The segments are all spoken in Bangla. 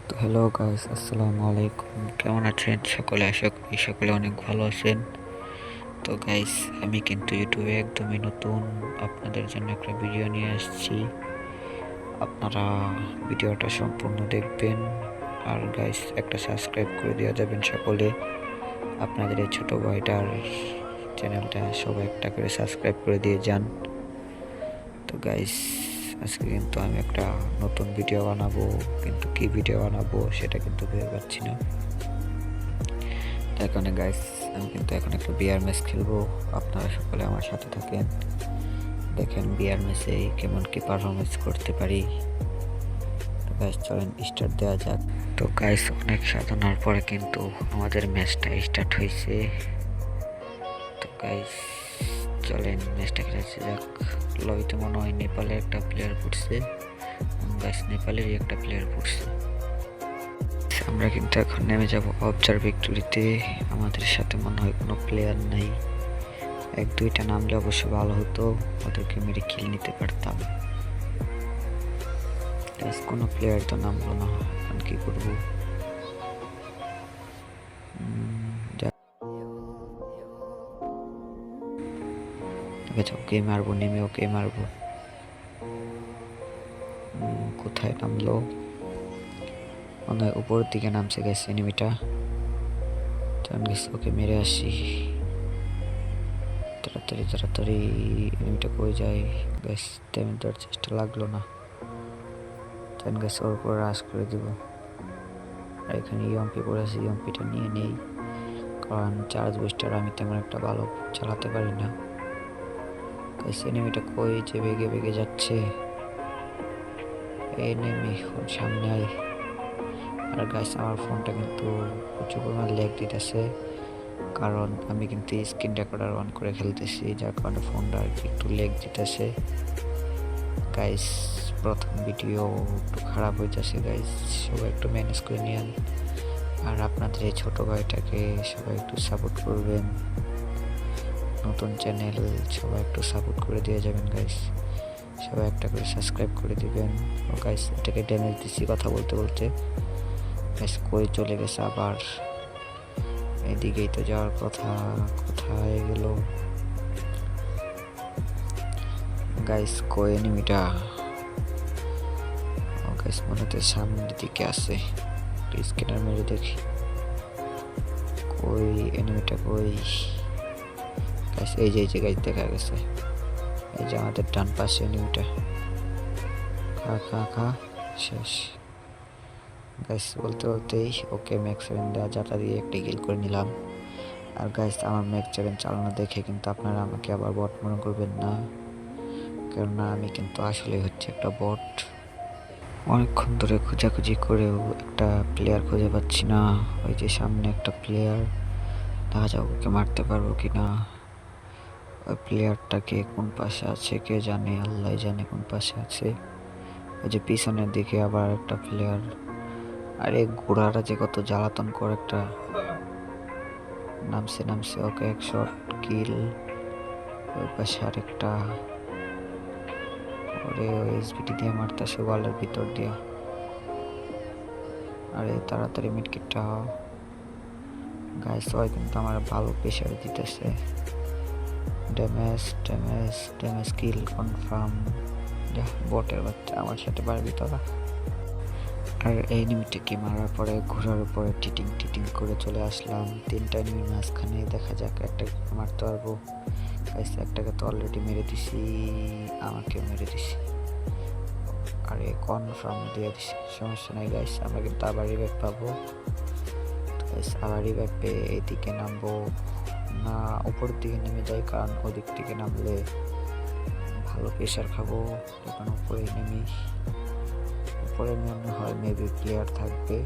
তো হ্যালো গাইস, আসসালামু আলাইকুম। কেমন আছেন সকলে? আশা করি সকলে অনেক ভালো আছেন। তো গাইস, আমি কিন্তু ইউটিউবে একদমই নতুন, আপনাদের জন্য একটা ভিডিও নিয়ে আসছি। আপনারা ভিডিওটা সম্পূর্ণ দেখবেন। আর গাইস, একটা সাবস্ক্রাইব করে দেওয়া যাবেন সকলে। আপনাদের এই ছোট ভাইটার চ্যানেলটা সবাই একটা করে সাবস্ক্রাইব করে দিয়ে যান। তো গাইস, আজকে কিন্তু আমি একটা নতুন ভিডিও বানাবো, কিন্তু কি ভিডিও বানাবো সেটা কিন্তু ভেবে পাচ্ছি না। তার কারণে গাইস, আমি কিন্তু এখন একটা বিয়ার ম্যাচ খেলবো। আপনারা সকলে আমার সাথে থাকেন, দেখেন বিয়ার ম্যাচে কেমন কি পারফরমেন্স করতে পারি। তো গাইস, চলেন স্টার্ট দেওয়া যাক। তো গাইস, অনেক সাধনার পরে কিন্তু আমাদের ম্যাচটা স্টার্ট হয়েছে। তো গাইস, চলেন ম্যাচটা খেলাতে যাক। লবিতে মনে হয় নেপালের একটা প্লেয়ার পড়ছে। গাইস, নেপালেরই একটা প্লেয়ার পড়ছে। আমরা কিন্তু এখন নেমে যাব অবজার ভিক্টোরিতে। আমাদের সাথে মনে হয় কোনো প্লেয়ার নাই। এক দুইটা নামলে অবশ্য ভালো হতো, ওদেরকে মেরে কিল নিতে পারতাম। কোনো প্লেয়ার তো নামলো না, এখন কি করবো? ওকে মারবো, নেমে ওকে মারবো। কোথায় নামলো? মনে হয় উপরের দিকে নামছে গেছে এনিমিটা। ওকে মেরে আসি তাড়াতাড়ি তাড়াতাড়ি। এনিমিটা কই যায়? গ্যাস তেমন দেওয়ার চেষ্টা লাগলো না। গ্যাস ওর উপর রাশ করে দিব। আর এখানে ইএমপি পড়েছে, ইএমপিটা নিয়ে নেই, কারণ চার্জ বুস্টার আমি তেমন একটা ভালো চালাতে পারি না। এনিমিটা কই যে বেগে বেগে যাচ্ছে? এনিমি সামনে আয়। আর গাইস, আমার ফোনটা কিন্তু প্রচুর পরিমাণ ল্যাগ দিতেছে, কারণ আমি কিন্তু স্ক্রিন রেকর্ডার অন করে খেলতেছি, যার কারণে ফোনটা আর কি একটু ল্যাগ দিতেছে। গাইস, প্রথম ভিডিও একটু খারাপ হইতেছে গাইস, সবাই একটু ম্যানেজ করে নিন। আর আপনাদের এই ছোট ভাইটাকে সবাই একটু সাপোর্ট করবেন। নতুন চ্যানেল, সবাই একটু সাপোর্ট করে দিয়ে যাবেন গাইস। সবাই একটা করে সাবস্ক্রাইব করে দিবেন। ও গাইস, এটাকে ড্যামেজ দিচ্ছি কথা বলতে বলতে। গাইস, কই চলে গেছে আবার? এদিকেই তো যাওয়ার কথা, কোথায় গেল? গাইস, কই এনিমিটা? ও গাইস, মনে হচ্ছে সামনের দিকে আছে। স্ক্যানার মেরে দেখি, কই এনিমিটা কই? গাইস, এই যে গাইস দেখা গেছে, এই যে আমাদের ডান পাশে এনিমিটা। খা খা খা, শেষ। গাইস, বলতে বলতেই ওকে ম্যাক্স 7 দেওয়া যাতা দিয়ে একটা কিল করে নিলাম। আর গাইস, আমার ম্যাক্স 7 চালানো দেখে কিন্তু আপনারা আমাকে আবার বট মনে করবেন না, কেননা আমি কিন্তু আসলে হচ্ছে একটা বট। অনেকক্ষণ ধরে খোঁজাখুঁজি করেও একটা প্লেয়ার খুঁজে পাচ্ছি না। ওই যে সামনে একটা প্লেয়ার, দেখা যাক ওকে মারতে পারবো কিনা। ওই প্লেয়ারটাকে কোন পাশে আছে কে জানে, আল্লাহ জানে কোন পাশে আছে। ওই যে পিছনের দিকে আবার একটা প্লেয়ার। আরে ঘোড়াটা যে কত জ্বালাতন করে একটা। নামছে নামছে, ওকে এক শট কিল। ওই পাশে আরেকটা। ওরে ওই এসবিটি দিয়ে মারতেছে ওয়ালের ভিতর দিয়ে। আরে তাড়াতাড়ি মিডকিটটা। গাইস, সবাই কিন্তু আমার ভালো প্রেশার দিতেছে। ড্যামেজ ড্যামেজ ড্যামেজ, কিল কনফার্ম। যা বটের বাচ্চা, আমার সাথে পারবি তোরা? আর এই এনিমিটাকে মারার পরে ঘোড়ার উপরে টিটিং টিটিং করে চলে আসলাম। তিনটা এনিমির মাঝখানে, দেখা যাক একটা মারতে পারবো। একটাকে তো অলরেডি মেরে দিছি, আমাকে মেরে দিছি। আরে কনফার্ম দিয়ে দিছি, সমস্যা নাই গাইস, আমরা কিন্তু আবার রিভাইভ পাবো। আবার রিভাইভ পেয়ে এইদিকে নামবো না, উপরের দিকে নেমে যাই, কারণ ওদিক থেকে নামলে ভালো প্রেশার খাবো। যখন উপরে নেমি, উপরে মনে হয় মেবি প্লেয়ার থাকবে,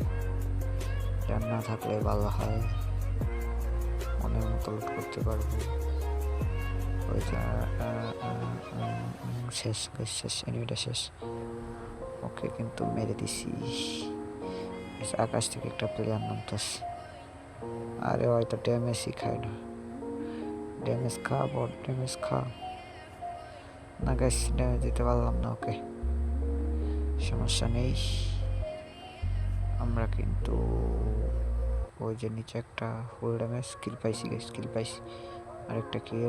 প্লেয়ার না থাকলে ভালো হয়, মনের মতো লুট করতে পারবো। ওই শেষ শেষ, এনিমিটা শেষ। ওকে কিন্তু মেরে দিছি। আকাশ থেকে একটা প্লেয়ার নামতেছে। আরে হয়তো ড্যামেজই খায় না। ড্যামেজ খা বট, ড্যামেজ খা। না গাইস, ড্যামেজ দিতে পারলাম না ওকে, সমস্যা নেই। আমরা কিন্তু ওই যে নিচে একটা ফুল ড্যামেজ কিল পাইছি গাইস, কিল পাইছি, আরেকটা কিল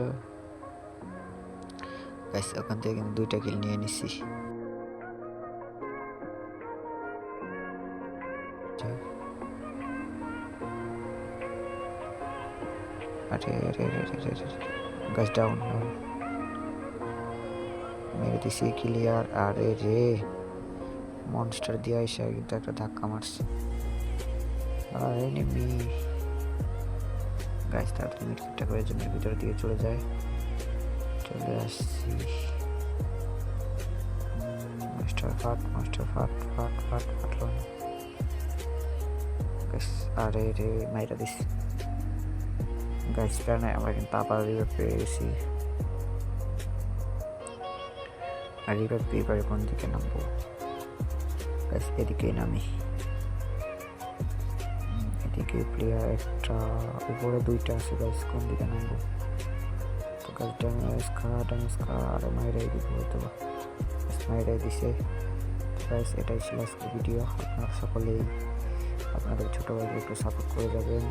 গাইস। ওখান থেকে কিন্তু 2টা কিল নিয়ে নিছি। আরে আরে আরে আরে গাইস, ডাউন ডাউন, মেরে দিছি ক্লিয়ার। আরে রে, মনস্টার দিয়ে এসে কিন্তু একটা ধাক্কা মারছে। আর এনিমি গাইস, তাড়াতাড়ি মিডকিটটা করে জমির ভিতরে দিয়ে চলে যায়। চলে আসছি। মাস্টার ফাট, মাস্টার ফাট ফাট ফাট ফাটলো না গাইস। আরে রে, মাইরা দিস গাইস। প্রাণে আমরা কিন্তু আবার রিভাইভ পেয়ে গেছি। আর রিভাইভ পেয়ে পারে কোন দিকে নামবো গাইস? এদিকেই নামি। এদিকে প্লেয়ার একটা, উপরে 2টা আছে গাইস। কোন দিকে নামবো? তো গাইস ড্যামেজ খা, ড্যামেজ খা। আরে মাইরাই দিব হয়তো, মাইরাই দিছে গাইস। এটাই ছিল আজকের ভিডিও। আপনারা সকলেই আপনাদের ছোটো ভাইকে একটু সাপোর্ট করে যাবেন।